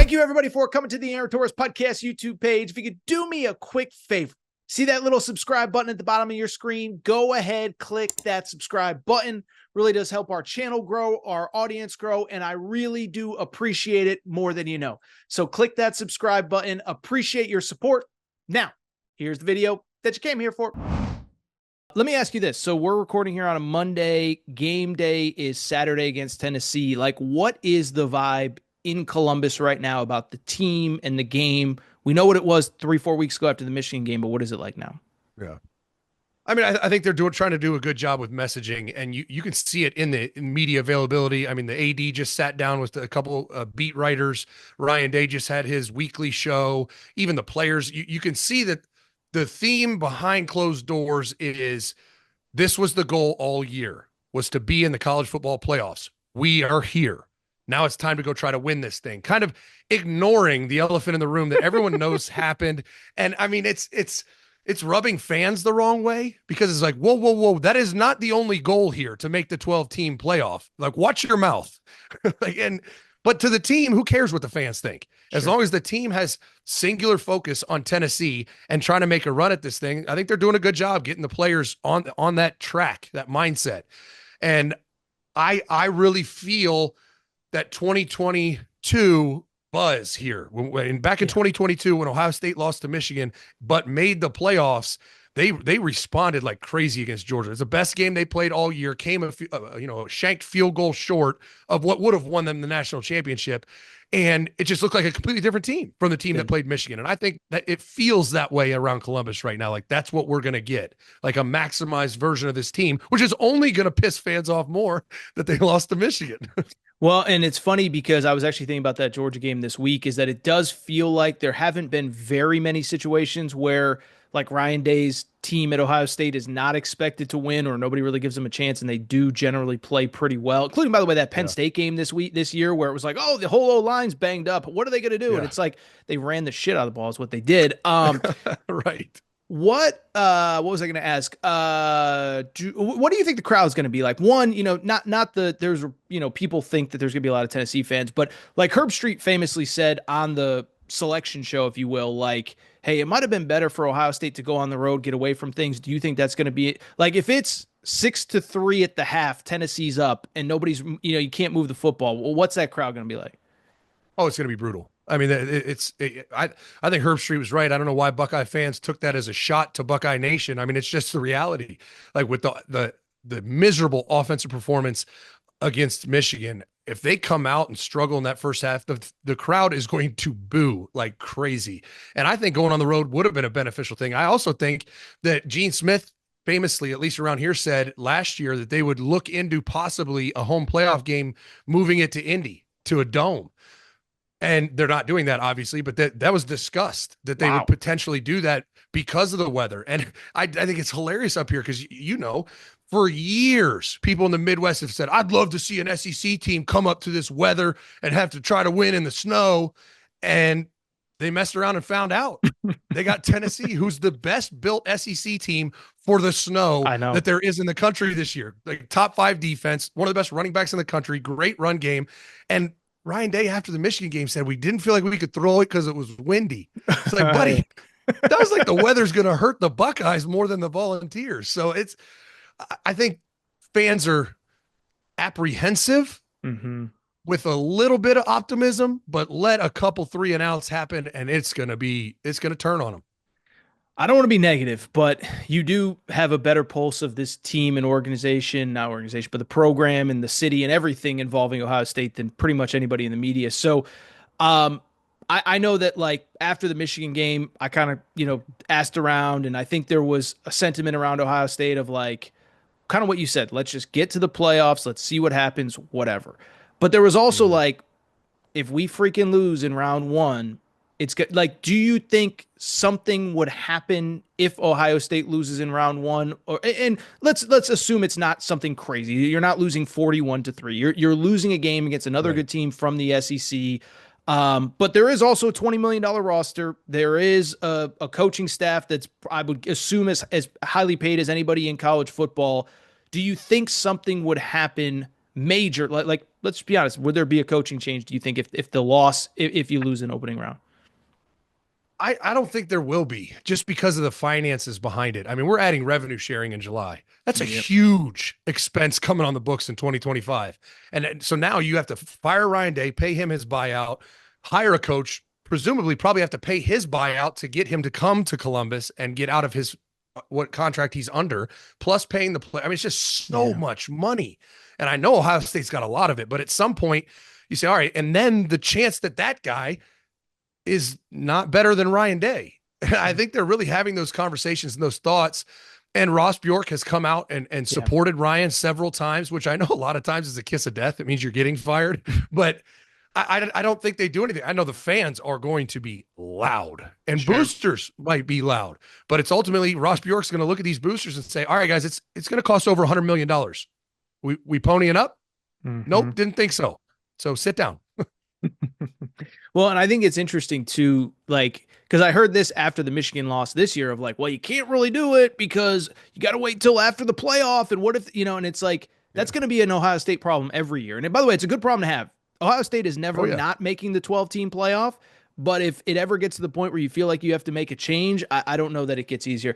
Thank you, everybody, for coming to the Aaron Torres Podcast YouTube page. If you could do me a quick favor, see that little subscribe button at the bottom of your screen? Go ahead, click that subscribe button. Really does help our channel grow, our audience grow, and I really do appreciate it more than you know. So click that subscribe button. Appreciate your support. Now, here's the video that you came here for. Let me ask you this. So we're recording here on a Monday. Game day is Saturday against Tennessee. Like, what is the vibe in Columbus right now about the team and the game? We know what it was 3-4 weeks ago after the Michigan game, but what is it like now? Yeah. I mean, I think they're trying to do a good job with messaging, and you can see it in the media availability. I mean, the AD just sat down with a couple beat writers. Ryan Day just had his weekly show. Even the players, you can see that the theme behind closed doors is this was the goal all year, was to be in the college football playoffs. We are here. Now it's time to go try to win this thing, kind of ignoring the elephant in the room that everyone knows happened. And I mean, it's rubbing fans the wrong way, because it's like, whoa. That is not the only goal here, to make the 12-team playoff. Like, watch your mouth. But to the team, who cares what the fans think? As long as the team has singular focus on Tennessee and trying to make a run at this thing, I think they're doing a good job getting the players on that track, that mindset. And I really feel that 2022 buzz here. Back in 2022, when Ohio State lost to Michigan but made the playoffs, they responded like crazy against Georgia. It's the best game they played all year. Came a shanked field goal short of what would have won them the national championship, and it just looked like a completely different team from the team that played Michigan. And I think that it feels that way around Columbus right now. Like, that's what we're going to get, like a maximized version of this team, which is only going to piss fans off more that they lost to Michigan. Well, and it's funny because I was actually thinking about that Georgia game this week, is that it does feel like there haven't been very many situations where, like, Ryan Day's team at Ohio State is not expected to win, or nobody really gives them a chance, and they do generally play pretty well, including, by the way, that Penn State game this year, where it was like, oh, the whole O-line's banged up. What are they going to do? And it's like, they ran the shit out of the ball is what they did. Right. What was I going to ask? What do you think the crowd's going to be like? One, not there's, people think that there's going to be a lot of Tennessee fans, but like Herb Street famously said on the selection show, if you will, like, hey, it might have been better for Ohio State to go on the road, get away from things. Do you think that's going to be like, if it's 6-3 at the half, Tennessee's up and nobody's, you can't move the football? Well, what's that crowd going to be like? Oh, it's going to be brutal. I mean, I think Herb Street was right. I don't know why Buckeye fans took that as a shot to Buckeye Nation. I mean, it's just the reality. Like, with the miserable offensive performance against Michigan, if they come out and struggle in that first half, the crowd is going to boo like crazy. And I think going on the road would have been a beneficial thing. I also think that Gene Smith famously, at least around here, said last year that they would look into possibly a home playoff game, moving it to Indy, to a dome. And they're not doing that, obviously, but that was discussed, that they would potentially do that because of the weather. And I think it's hilarious up here because, for years, people in the Midwest have said, I'd love to see an SEC team come up to this weather and have to try to win in the snow. And they messed around and found out. They got Tennessee, who's the best built SEC team for the snow that there is in the country this year. Like, top 5 defense, one of the best running backs in the country, great run game. And Ryan Day, after the Michigan game, said we didn't feel like we could throw it because it was windy. It's like, buddy, that was like the weather's going to hurt the Buckeyes more than the Volunteers. So I think fans are apprehensive with a little bit of optimism, but let a couple 3-and-outs happen, and it's going to turn on them. I don't want to be negative, but you do have a better pulse of this team and organization, not organization, but the program and the city and everything involving Ohio State than pretty much anybody in the media. So I know that, like, after the Michigan game, I kind of, asked around, and I think there was a sentiment around Ohio State of, like, kind of what you said, let's just get to the playoffs. Let's see what happens, whatever. But there was also like, if we freaking lose in round 1, it's good. Like, do you think something would happen if Ohio State loses in round 1? And let's assume it's not something crazy. You're not losing 41-3. You're losing a game against another good team from the SEC. But there is also a $20 million roster. There is a coaching staff that's, I would assume, as highly paid as anybody in college football. Do you think something would happen major, like let's be honest, would there be a coaching change, do you think, if the loss, if you lose an opening round? I don't think there will be just because of the finances behind it. I mean, we're adding revenue sharing in July. That's a Yep. huge expense coming on the books in 2025. And so now you have to fire Ryan Day, pay him his buyout, hire a coach, presumably probably have to pay his buyout to get him to come to Columbus and get out of his what contract he's under, plus paying the play. I mean, it's just so Yeah. much money. And I know Ohio State's got a lot of it, but at some point you say, all right, and then the chance that that guy is not better than Ryan Day. I think they're really having those conversations and those thoughts. And Ross Bjork has come out and Yeah. supported Ryan several times, which I know a lot of times is a kiss of death. It means you're getting fired, but I don't think they do anything. I know the fans are going to be loud and Sure. boosters might be loud, but it's ultimately Ross Bjork's going to look at these boosters and say, all right, guys, it's going to cost over $100 million. We ponying up? Mhm. Nope. Didn't think so. So sit down. Well, and I think it's interesting too, like, because I heard this after the Michigan loss this year of like, well, you can't really do it because you got to wait till after the playoff. And what if, and it's like, that's Yeah. going to be an Ohio State problem every year. And by the way, it's a good problem to have. Ohio State is Oh never yeah. not making the 12-team playoff. But if it ever gets to the point where you feel like you have to make a change, I don't know that it gets easier.